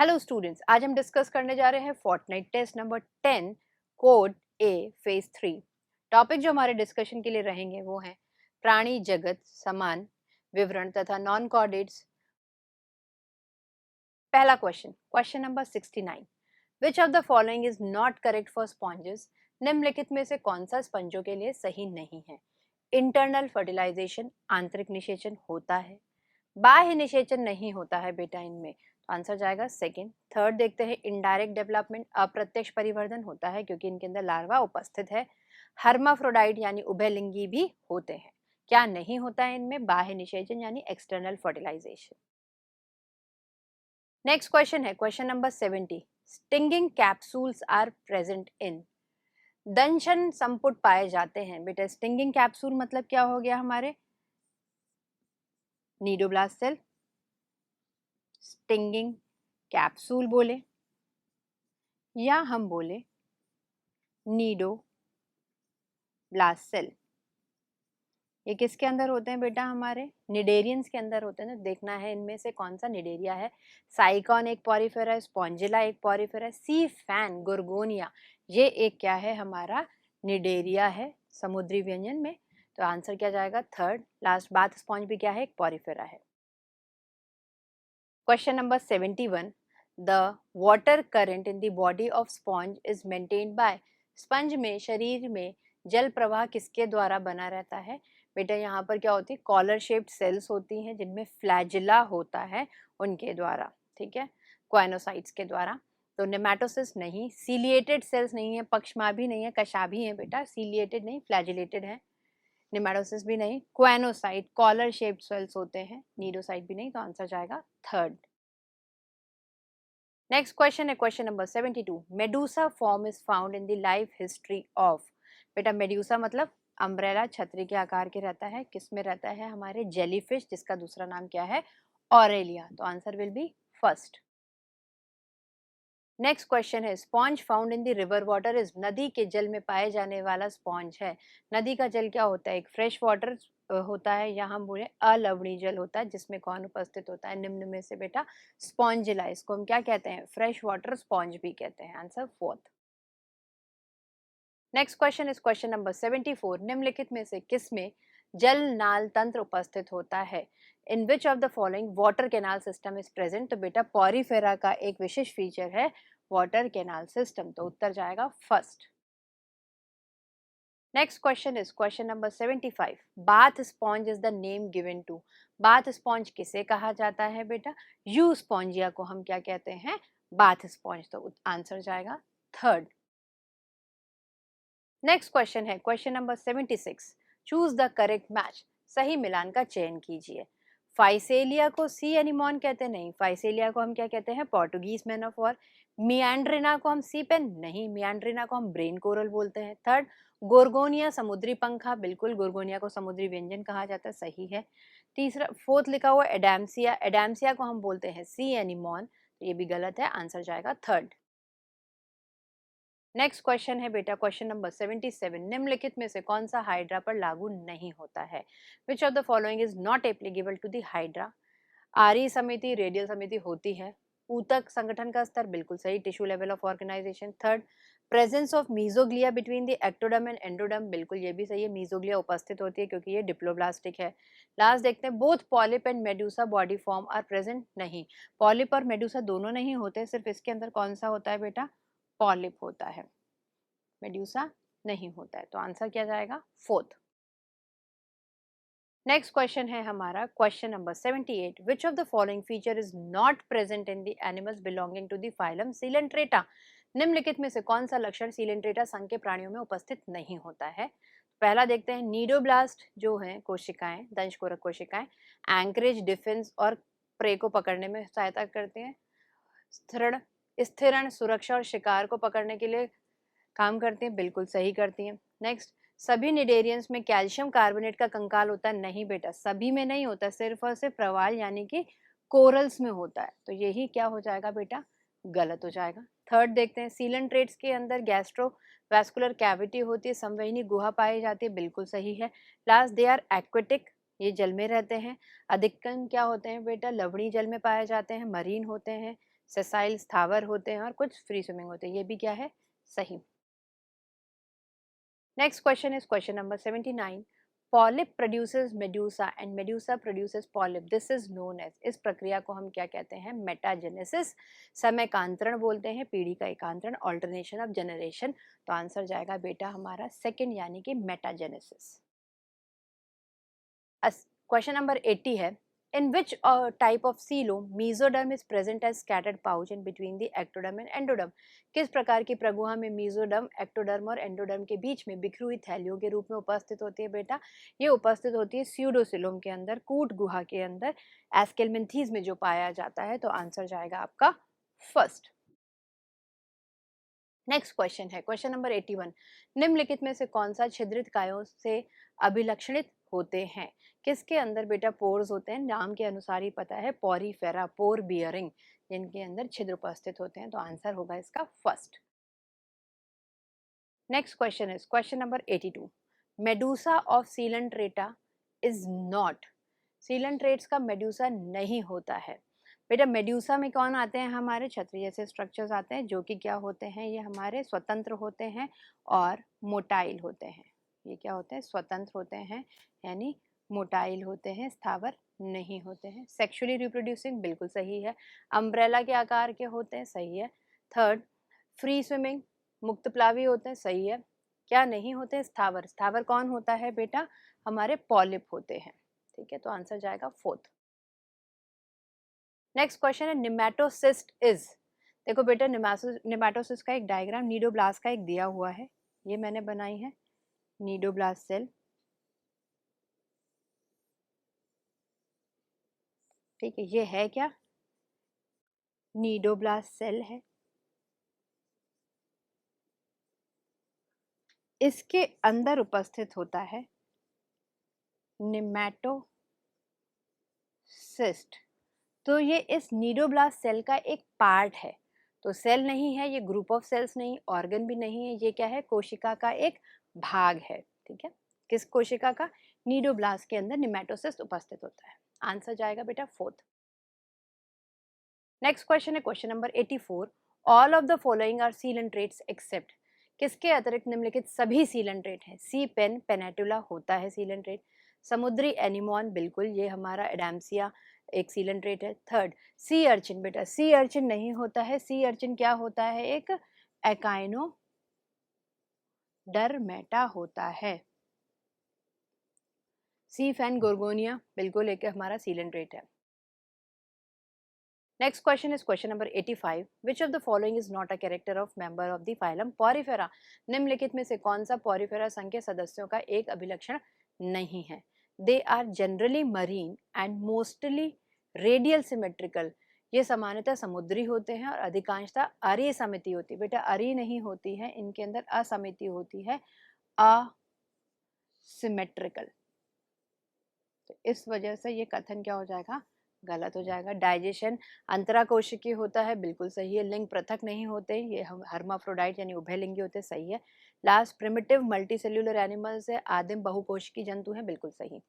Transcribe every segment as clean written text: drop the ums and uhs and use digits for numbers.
Hello students, आज हम discuss करने जा रहे हैं Fortnite test number 10 code A phase 3। Topic जो हमारे डिस्कशन के लिए रहेंगे वो हैं प्राणी जगत समान विवरण तथा नॉन कोऑर्डिनेट्स। पहला question number 69, which of the following is not correct for sponges. निम्नलिखित में से कौन सा स्पंजों के लिए सही नहीं है। इंटरनल फर्टिलाइजेशन आंतरिक निषेचन होता है, बाह्य निषेचन नहीं होता है बेटा इनमें, तो आंसर जाएगा सेकंड। थर्ड देखते हैं इनडायरेक्ट डेवलपमेंट अप्रत्यक्ष परिवर्धन होता है क्योंकि इनके अंदर लार्वा उपस्थित है। हर्माफ्रोडाइट यानी उभयलिंगी भी होते हैं। क्या नहीं होता है इनमें, बाह्य निषेचन यानी एक्सटर्नल फर्टिलाइजेशन। नेक्स्ट क्वेश्चन है question number 70, stinging capsules are present in. दंशन संपुट पाए जाते हैं बेटा। स्टिंगिंग कैप्सूल मतलब क्या हो गया हमारे, नीडोब्लास्ट सेल। स्टिंगिंग कैप्सूल बोले या हम बोले नीडोब्लास्ट सेल, ये किसके अंदर होते हैं बेटा, हमारे निडेरियंस के अंदर होते हैं। तो देखना है इनमें से कौन सा निडेरिया है। साइकॉन एक पॉरीफेरा है, स्पॉन्जिला एक पॉरीफेरा है, सी फैन गोर्गोनिया ये एक क्या है हमारा निडेरिया है समुद्री व्यंजन में। तो आंसर क्या जाएगा थर्ड। लास्ट बात स्पॉन्ज भी क्या है, एक पॉरीफेरा है। Question number 71, the water current in the body of sponge is maintained by. Sponge में शरीर में जल प्रवाह किसके द्वारा बना रहता है बेटा। यहाँ पर क्या होती है, कॉलर शेप्ड सेल्स होती हैं जिनमें फ्लैजिला होता है उनके द्वारा, ठीक है, क्वाइनोसाइट्स के द्वारा। तो नेमाटोसिस नहीं, सीलिएटेड सेल्स नहीं है, पक्षमा भी नहीं है, कशाभी है बेटा, सीलिएटेड नहीं फ्लैजिलेटेड है। नेमाटोसिस भी नहीं, क्वाइनोसाइट कॉलर शेप्ड सेल्स होते हैं, नीडोसाइट भी नहीं, तो आंसर जाएगा थर्ड। नेक्स्ट क्वेश्चन है question number 72, Medusa form is found in the life history of. बेटा मेडूसा मतलब अम्ब्रेला छतरी के आकार के रहता है, किस में रहता है, हमारे जेलीफिश जिसका दूसरा नाम क्या है, ऑरेलिया। तो answer will be first. Next question है sponge found in the river water is. नदी के जल में पाए जाने वाला स्पॉन्ज है। नदी का जल क्या होता है, एक फ्रेश वाटर होता है या हम बोले अलवणीय जल होता है जिसमें कौन उपस्थित होता है, निम्न में से बेटा स्पॉन्जिला, इसको हम क्या कहते हैं, फ्रेश वाटर स्पॉन्ज भी कहते हैं। Answer fourth. Next question is question number 74, निम्नलिखित में से किस में जल नाल तंत्र उपस्थित होता है। In which of the following water canal system is present. तो बेटा पॉरीफेरा का एक विशेष फीचर है वाटर कैनाल सिस्टम, तो उत्तर जाएगा first. Next question is question number 75, bath sponge is the name given to. Bath sponge किसे कहा जाता है बेटा, यू स्पॉन्जिया को हम क्या कहते हैं, बाथ स्पॉन्ज। तो आंसर जाएगा थर्ड। नेक्स्ट क्वेश्चन है question number 76, choose the correct match. सही मिलान का चयन कीजिए। फाइसेलिया को सी एनिमोन कहते हैं, नहीं, फाइसेलिया को हम क्या कहते हैं, पोर्टुगीज मैन ऑफ वॉर। मियांड्रिना को हम सी पेन, नहीं, मियांड्रिना को हम ब्रेन कोरल बोलते हैं। थर्ड, गोर्गोनिया समुद्री पंखा, बिल्कुल गोर्गोनिया को समुद्री व्यंजन कहा जाता है, सही है। तीसरा फोर्थ लिखा हुआ एडामसिया, एडामसिया को हम बोलते हैं सी एनिमोन, तो ये भी गलत है, आंसर जाएगा थर्ड। नेक्स्ट क्वेश्चन है बेटा क्वेश्चन नंबर 77, निम्नलिखित में से कौन सा हाइड्रा पर लागू नहीं होता है। Which of the following is not applicable to the hydra. आर्य समिति रेडियल समिति होती है। ऊतक संगठन का स्तर, बिल्कुल सही, tissue level of organisation. Third, presence of mesoglea between the ectoderm and endoderm, बिल्कुल ये भी सही है, मीजोग्लिया उपस्थित होती है क्योंकि ये डिप्लोब्लास्टिक है। लास्ट देखते हैं both polyp and medusa body form are present, नहीं, पॉलिप और मेडूसा दोनों नहीं होते, सिर्फ इसके अंदर कौन सा होता है बेटा, पॉलिप होता है, मेड्यूसा नहीं होता है, तो आंसर क्या जाएगा फोर्थ। नेक्स्ट क्वेश्चन है हमारा question number 78, which of the following feature is not present in the animals belonging to the phylum coelenterata. निम्नलिखित में से कौन सा लक्षण सीलेंट्रेटा संघ के प्राणियों में उपस्थित नहीं होता है। पहला देखते हैं नीडोब्लास्ट जो है कोशिकाएं, दंशकोरक कोशिकाएं, एंकरेज डिफेंस और प्रे को पकड़ने में सहायता करते हैं। स्थिरण सुरक्षा और शिकार को पकड़ने के लिए काम करती हैं, बिल्कुल सही करती हैं। नेक्स्ट, सभी निडेरियंस में कैल्शियम कार्बोनेट का कंकाल होता है, नहीं बेटा, सभी में नहीं होता, सिर्फ और सिर्फ प्रवाल यानी कि कोरल्स में होता है, तो यही क्या हो जाएगा बेटा, गलत हो जाएगा। थर्ड देखते हैं सीलेंट्रेट्स के अंदर गैस्ट्रो वैस्कुलर कैविटी होती है, संवहनी गुहा पाई जाती है, बिल्कुल सही है। लास्ट, दे आर एक्वेटिक, ये जल में रहते हैं। अधिकतर क्या होते हैं बेटा, लवणीय जल में पाए जाते हैं, मरीन होते हैं। सेसाइल स्थावर होते हैं और कुछ फ्री स्विमिंग होते हैं, ये भी क्या है, सही। Next question is question number 79। Polyp produces medusa and medusa produces polyp, this is known as, इस प्रक्रिया को हम क्या कहते हैं, मेटाजेनेसिस। समयकांतरण बोलते हैं, पीढ़ी का एकांतरण, ऑल्टरनेशन ऑफ जनरेशन। तो आंसर जाएगा बेटा हमारा सेकंड यानी कि मेटाजेनेसिस। क्वेश्चन नंबर 80 है, in which type of coelom mesoderm is present as scattered pouch in between the ectoderm and endoderm। किस प्रकार की प्रगुहा में मेसोडर्म, एक्टोडर्म और एंडोडर्म के बीच में बिखरी हुई थैलियों के रूप में उपस्थित होती है बेटा, ये उपस्थित होती है स्यूडोसिलोम के अंदर, कूट गुहा के अंदर, एस्केलमेंथीज में जो पाया जाता है। तो आंसर जाएगा आपका फर्स्ट। नेक्स्ट क्वेश्चन है क्वेश्चन नंबर 81। निम्नलिखित में से कौन सा छिद्रित कायों से अभिलक्षणित होते हैं। किसके अंदर बेटा पोर्स होते हैं, नाम के अनुसार ही पता है, पोरीफेरा, पोर बियरिंग, जिनके अंदर छिद्र उपस्थित होते हैं। तो आंसर होगा इसका first. Next question is question number 82। Medusa of Coelenterata is not, coelenterates का मेडूसा नहीं होता है। बेटा मेड्यूसा में कौन आते हैं, हमारे छतरी जैसे स्ट्रक्चर्स आते हैं, जो कि क्या होते हैं, ये हमारे स्वतंत्र होते हैं और मोटाइल होते हैं। ये क्या होते हैं, स्वतंत्र होते हैं, यानी मोटाइल होते हैं, स्थावर नहीं होते हैं। सेक्सुअली रिप्रोड्यूसिंग, बिल्कुल सही है। अम्ब्रेला के आकार के होते हैं, सही है। थर्ड, फ्री स्विमिंग, मुक्तप्लावी होते हैं, सही है। क्या नहीं होते, स्थावर, स्थावर कौन होता है बेटा, हमारे पॉलिप होते हैं, ठीक है। तो आंसर जाएगा फोर्थ। नेक्स्ट क्वेश्चन है निमेटोसिस्ट इज, देखो बेटा निमेटोसिस्ट का एक डायग्राम नीडोब्लास्ट का एक दिया हुआ है, ये मैंने बनाई है, नीडोब्लास्ट सेल, ठीक है। ये है क्या, नीडोब्लास्ट सेल है। इसके अंदर उपस्थित होता है निमेटोसिस्ट। तो ये इस नीडोब्लास्ट सेल का एक पार्ट है। तो सेल नहीं है ये, ग्रुप ऑफ सेल्स नहीं, ऑर्गन भी नहीं है, ये क्या है, कोशिका का एक भाग है, ठीक है। किस कोशिका का, नीडोब्लास्ट के अंदर निमेटोसिस्ट उपस्थित होता है। आंसर जाएगा बेटा फोर्थ। नेक्स्ट क्वेश्चन है question number 84। All of the following are coelenterates except, किसके अतिरिक्त निम्नलिखित सभी सीलेंट्रेट हैं। सी पेन, पेनेटुला होता है सीलेंट्रेट। समुद्री एनिमोन, बिल्कुल, ये हमारा एडाम्सिया एक सीलेंट्रेट है। थर्ड, सी अर्चिन, बेटा सी अर्चिन नहीं होता है, सी अर्चिन क्या होता है, एक एकाइनोडर्मेटा होता है। सी फैन गोर्गोनिया, बिल्कुल एक हमारा सीलेंट्रेट है। Next question is question number 85। Which of the following is not a character of member of the phylum Porifera, निम्नलिखित में से कौन सा पॉरीफेरा संघ के सदस्यों का एक अभिलक्षण नहीं है। They are generally marine and mostly radial symmetrical, ये सामान्यतः समुद्री होते हैं और अधिकांशतः अरीय समिति होती है। बेटा अरीय नहीं होती है, इनके अंदर असमिति होती है, असिमेट्रिकल। तो इस वजह से ये कथन क्या हो जाएगा, गलत हो जाएगा। डाइजेशन अंतराकोशिकीय होता है, बिल्कुल सही है। लिंग पृथक नहीं होते, ये हर्माफ्रोडाइट यानी उभयलिंगी होते, सही है। लास्ट, प्रिमिटिव मल्टीसेल्युलर एनिमल्स है, आदिम बहुकोशिकीय जंतु है, बिल्कुल सही।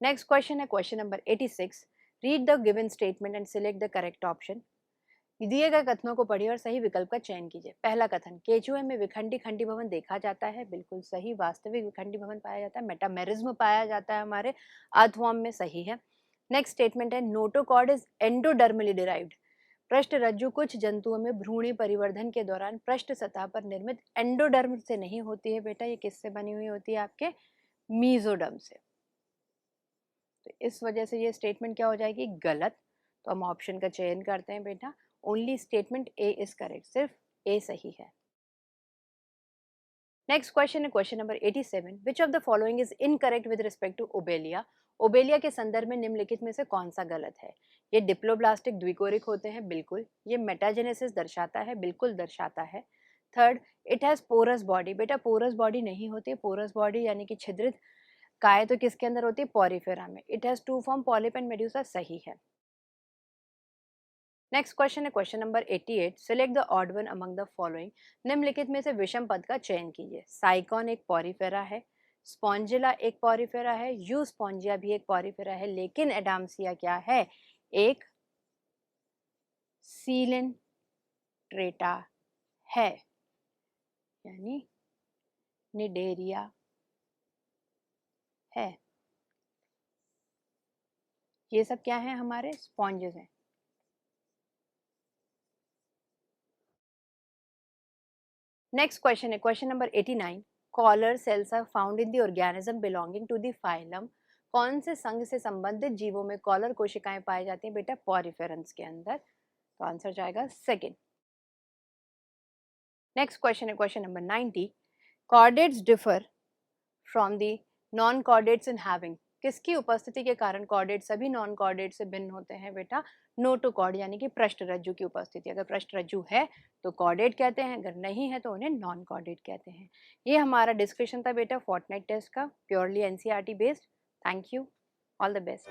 नेक्स्ट क्वेश्चन है question number 86। Read the given statement and select the correct option. दिए गए कथनों को पढ़िए और सही विकल्प का चयन कीजिए। पहला कथन, केचुए में विखंडी खंडी भवन देखा जाता है, बिल्कुल सही। वास्तविक विखंडी भवन पाया जाता है, मेटामेरिज्म पाया जाता है हमारे अर्थवॉर्म में, सही है। नेक्स्ट स्टेटमेंट है नोटोकॉर्ड इज एंडोडर्मली डिराइव्ड, पृष्ठ रज्जु कुछ जंतुओं में भ्रूणी परिवर्धन के दौरान पृष्ठ सतह पर निर्मित एंडोडर्म से नहीं होती है बेटा, ये किससे बनी हुई होती है, आपके मीजोडर्म से। तो इस वजह से ये स्टेटमेंट क्या हो जाएगी, गलत। तो हम ऑप्शन का चयन करते हैं बेटा, only statement A is correct, सिर्फ ए सही है। नेक्स्ट क्वेश्चन है question number 87। Which of the following is incorrect with respect to obelia, obelia के संदर्भ में निम्नलिखित में से कौन सा गलत है। ये डिप्लोब्लास्टिक द्विकोरिक होते हैं, बिल्कुल। ये मेटाजेनेसिस दर्शाता है, बिल्कुल दर्शाता है। Third, it has porous body, बेटा पोरस बॉडी नहीं होती, पोरस बॉडी यानी कि छिद्रित काय तो किसके अंदर होती है, पॉरीफेरा में। It has two form, polyp and medusa, सही है। नेक्स्ट क्वेश्चन है question number 88। Select the odd one among the following, निम्नलिखित में से विषम पद का चयन कीजिए। साइकॉन एक पॉरीफेरा है, स्पॉन्जिला एक पॉरीफेरा है, यू स्पॉन्जिया भी एक पॉरीफेरा है, लेकिन एडाम्सिया क्या है, एक सीलन ट्रेटा है, यानी निडेरिया है। ये सब क्या है, हमारे स्पॉन्जेस हैं। नेक्स्ट क्वेश्चन है question number 89। Collar cells are found in the organism belonging to the phylum. कौन से संघ से संबंधित जीवों में कॉलर कोशिकाएं पाई जाती हैं बेटा, पॉरीफेरंस के अंदर। तो आंसर जाएगा सेकंड। नेक्स्ट क्वेश्चन है question number 90। Chordates differ from the non chordates in having. किसकी उपस्थिति के कारण कॉर्डेट सभी नॉन कॉर्डेट से भिन्न होते हैं बेटा, नोटोकॉर्ड यानी कि पृष्ठरज्जु की उपस्थिति। अगर पृष्ठरज्जु है तो कॉर्डेट कहते हैं, अगर नहीं है तो उन्हें नॉन कॉर्डेट कहते हैं। ये हमारा डिस्कशन था बेटा फोर्टनाइट टेस्ट का, purely NCERT based. Thank you, all the best.